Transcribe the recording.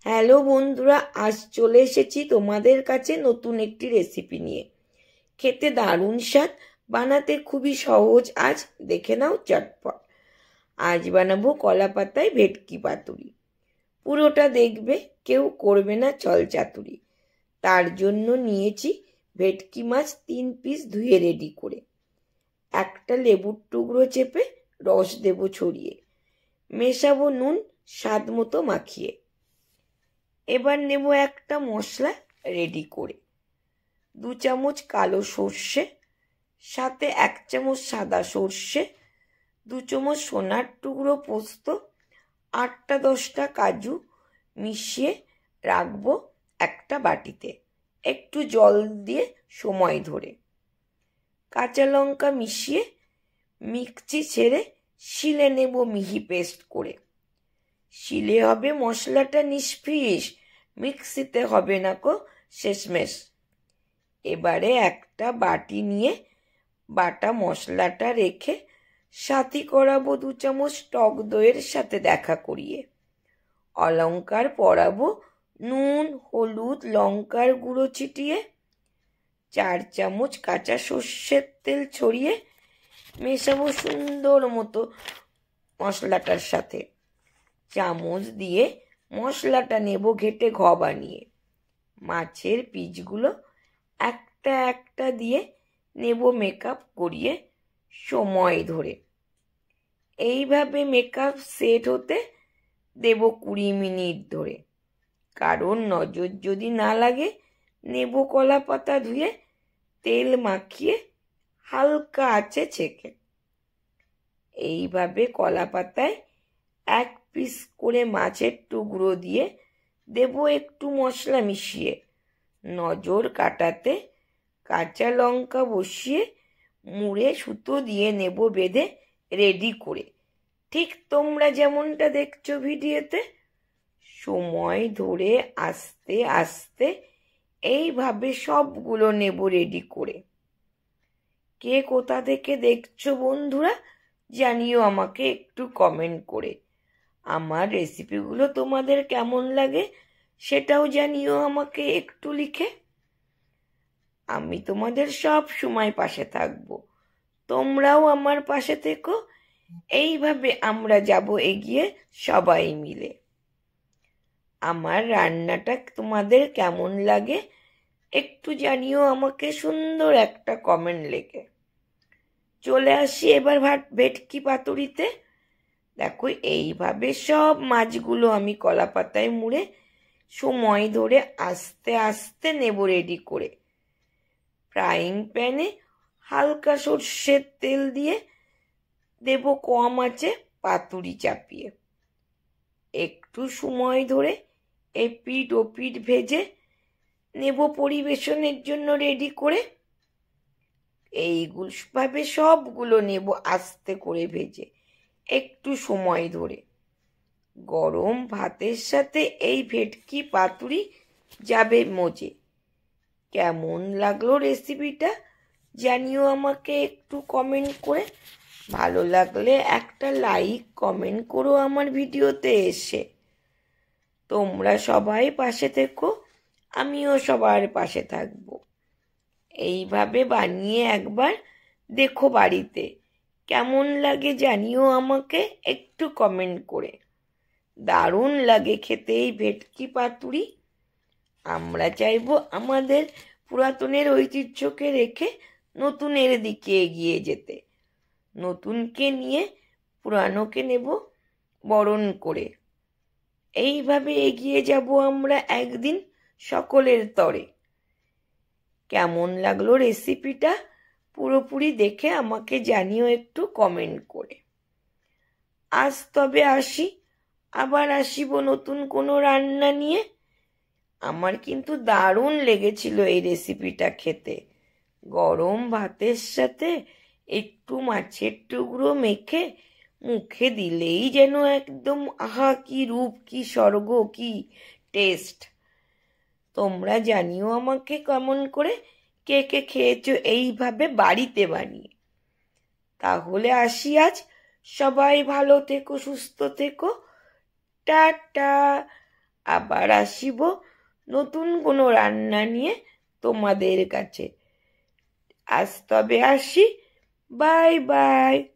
Hello বন্ধুরা, আজ চলে এসেছি তোমাদের কাছে নতুন একটি রেসিপি নিয়ে। খেতে দারুণ স্বাদ, বানাতে খুবই সহজ। আজ দেখে নাও চটপট। আজ বানাবো কলা পাতায় ভেটকি পাতুরি। পুরোটা দেখবে, কেউ করবে না ছলচাতুরি। তার জন্য নিয়েছি ভেটকি মাছ 3 পিস ধুয়ে রেডি করে। একটা লেবুর টুকরো চেপে রস দেব ছড়িয়ে। মেশাবো নুন স্বাদ মতো মাখিয়ে। এবার নেব একটা মশলা রেডি করে। 2 চামচ কালো সর্ষে, সাথে 1 চামচ সাদা সর্ষে, 2 চামচ সোনার টুকরো পোস্ত, 8টা-10টা কাজু মিশিয়ে রাখবো একটা বাটিতে, একটু জল দিয়ে সময় ধরে। কাঁচা লঙ্কা মিশিয়ে মিক্সি ছেড়ে শিলে নেব মিহি পেস্ট করে। শিলে হবে মশলাটা নিষ্পিস, মিক্সিতে হবে না কো শেষমেশ। এবারে একটা বাটি নিয়ে বাটা মশলাটা রেখে সাথী করাবো 2 চামচ টক দইয়ের সাথে দেখা করিয়ে। অলঙ্কার পরাবো নুন, হলুদ, লঙ্কার গুঁড়ো ছিটিয়ে। 4 চামচ কাঁচা সর্ষের তেল ছড়িয়ে মেশাবো সুন্দর মতো মশলাটার সাথে। চামচ দিয়ে মশলাটা নেব ঘেটে ঘ বানিয়ে। মাছের পিসগুলো একটা একটা দিয়ে নেব মেকআপ করিয়ে সময় ধরে। এইভাবে মেকআপ সেট হতে দেব 20 মিনিট ধরে। কারণ নজর যদি না লাগে নেব কলা পাতা ধুয়ে তেল মাখিয়ে হালকা আঁচে ছেঁকে। এইভাবে কলা পাতায় 1 পিস করে মাছের টুকরো দিয়ে দেব একটু মশলা মিশিয়ে। নজর কাটাতে কাঁচা লঙ্কা বসিয়ে মুড়ে সুতো দিয়ে নেব বেঁধে রেডি করে। ঠিক তোমরা যেমনটা দেখছো ভিডিওতে। সময় ধরে আস্তে আস্তে এইভাবে সবগুলো নেব রেডি করে। কে কোথা থেকে দেখছো বন্ধুরা জানিও আমাকে একটু কমেন্ট করে। আমার রেসিপিগুলো তোমাদের কেমন লাগে সেটাও জানিও আমাকে একটু লিখে। আমি তোমাদের সব সময় পাশে থাকবো, তোমরাও আমার পাশে থেকো। এইভাবে আমরা যাব এগিয়ে সবাই মিলে। আমার রান্নাটা তোমাদের কেমন লাগে একটু জানিও আমাকে সুন্দর একটা কমেন্ট লিখে। চলে আসি এবার ভেটকি পাতুরিতে। দেখো এইভাবে সব মাছগুলো আমি কলা পাতায় মুড়ে সময় ধরে আস্তে আস্তে নেব রেডি করে। ফ্রাইং প্যানে হালকা সর্ষের তেল দিয়ে দেব কম আঁচে পাতুরি চাপিয়ে। একটু সময় ধরে এপিঠ ওপিঠ ভেজে নেব পরিবেশনের জন্য রেডি করে। এইভাবে সবগুলো নেব আস্তে করে ভেজে একটু সময় ধরে। গরম ভাতের সাথে এই ভেটকি পাতুরি যাবে মজে। কেমন লাগলো রেসিপিটা জানিও আমাকে একটু কমেন্ট করে। ভালো লাগলে একটা লাইক কমেন্ট করো আমার ভিডিওতে এসে। তোমরা সবাই পাশে থেকো, আমিও সবার পাশে থাকবো। এইভাবে বানিয়ে একবার দেখো বাড়িতে, কেমন লাগে জানিও আমাকে একটু কমেন্ট করে। দারুণ লাগে খেতে এই ভেটকি পাতুরি। আমরা চাইবো আমাদের পুরাতনের ঐতিহ্যকে রেখে নতুনের দিকে এগিয়ে যেতে। নতুনকে নিয়ে পুরানোকে নেব বরণ করে। এইভাবে এগিয়ে যাব আমরা একদিন সকলের তরে। কেমন লাগলো রেসিপিটা পুরোপুরি দেখে আমাকে জানিও একটু কমেন্ট করে। আজ তবে আসি, আবার আসিব নতুন কোনো রান্না নিয়ে। আমার কিন্তু দারুণ লেগেছিল এই রেসিপিটা খেতে। গরম ভাতের সাথে একটু মাছের টুকরো মেখে মুখে দিলেই যেন একদম আহা কি রূপ, কি স্বর্গ, কি টেস্ট। তোমরা জানিও আমাকে কেমন করে কে কে খেয়েছো এইভাবে বাড়িতে বানিয়ে। তাহলে আসি আজ, সবাই ভালো থেকো, সুস্থ থেকো, টাটা। আবার আসিব নতুন কোনো রান্না নিয়ে তোমাদের কাছে। আজ তবে আসি, বাই বাই।